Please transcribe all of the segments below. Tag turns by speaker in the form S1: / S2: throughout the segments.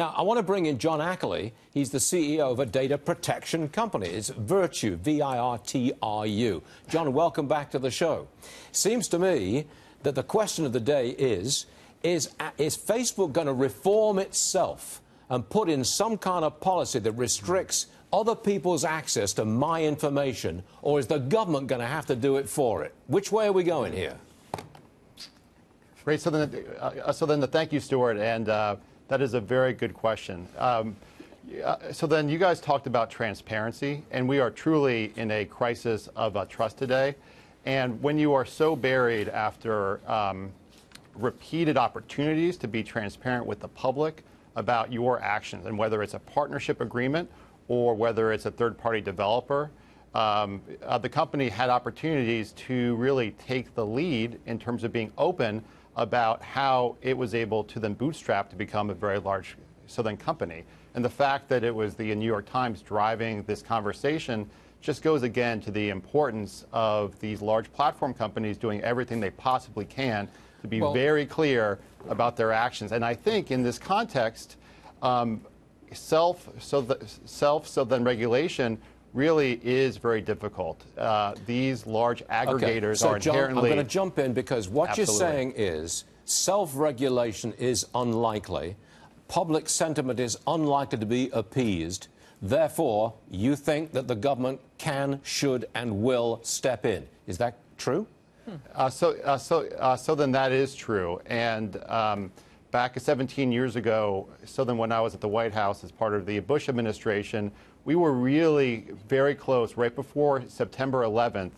S1: Now, I want to bring in John Ackley. He's the CEO of a data protection company. It's Virtru, V-I-R-T-R-U. John, welcome back to the show. Seems to me that the question of the day is Facebook going to reform itself and put in some kind of policy that restricts other people's access to my information, or is the government going to have to do it for it? Which way are we going here?
S2: Great. So then, thank you, Stuart, and that is a very good question. So then you guys talked about transparency, and we are truly in a crisis of trust today. And when you are so buried after repeated opportunities to be transparent with the public about your actions, and whether it's a partnership agreement or whether it's a third-party developer, the company had opportunities to really take the lead in terms of being open about how it was able to then bootstrap to become a very large Southern company. And the fact that it was the New York Times driving this conversation just goes again to the importance of these large platform companies doing everything they possibly can to be very clear about their actions. And I think in this context, self-regulation really is very difficult. These large aggregators are
S1: John,
S2: inherently...
S1: I'm going to jump in because what you're saying is self-regulation is unlikely. Public sentiment is unlikely to be appeased. Therefore, you think that the government can, should, and will step in. Is that true?
S2: So then that is true. And back 17 years ago, so then when I was at the White House as part of the Bush administration, we were really very close right before September 11th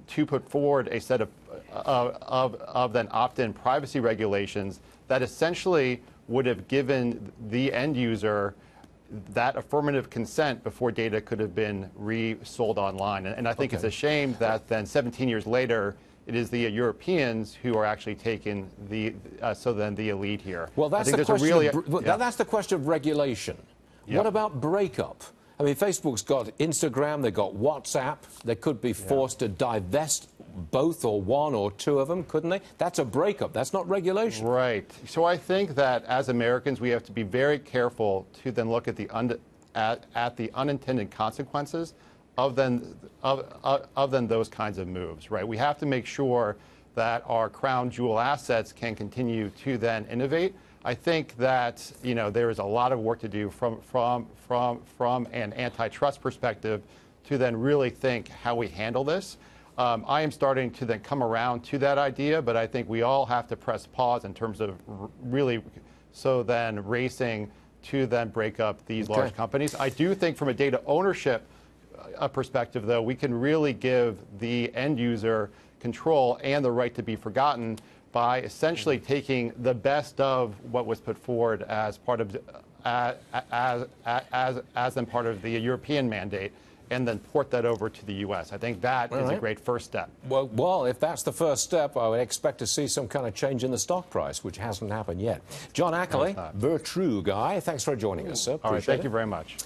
S2: to put forward a set of then opt-in privacy regulations that essentially would have given the end user that affirmative consent before data could have been resold online. And I think it's a shame that then 17 years later, it is the Europeans who are actually taking the the lead here.
S1: Well, that's the question. That's the question of regulation. Yep. What about breakup? I mean, Facebook's got Instagram, they've got WhatsApp. They could be forced to divest both or one or two of them, couldn't they? That's a breakup. That's not regulation.
S2: Right. So I think that as Americans, we have to be very careful to then look at the unintended consequences of those kinds of moves. Right. We have to make sure that our crown jewel assets can continue to then innovate. I think that there is a lot of work to do from an antitrust perspective to then really think how we handle this. I am starting to then come around to that idea, but I think we all have to press pause in terms of really racing to then break up these large companies. I do think from a data ownership perspective, though, we can really give the end user control and the right to be forgotten by essentially taking the best of what was put forward as part of part of the European mandate, and then port that over to the U.S. I think that is a great first step.
S1: Well, if that's the first step, I would expect to see some kind of change in the stock price, which hasn't happened yet. John Ackley, Virtru guy, thanks for joining us, sir.
S2: All right, thank you very much.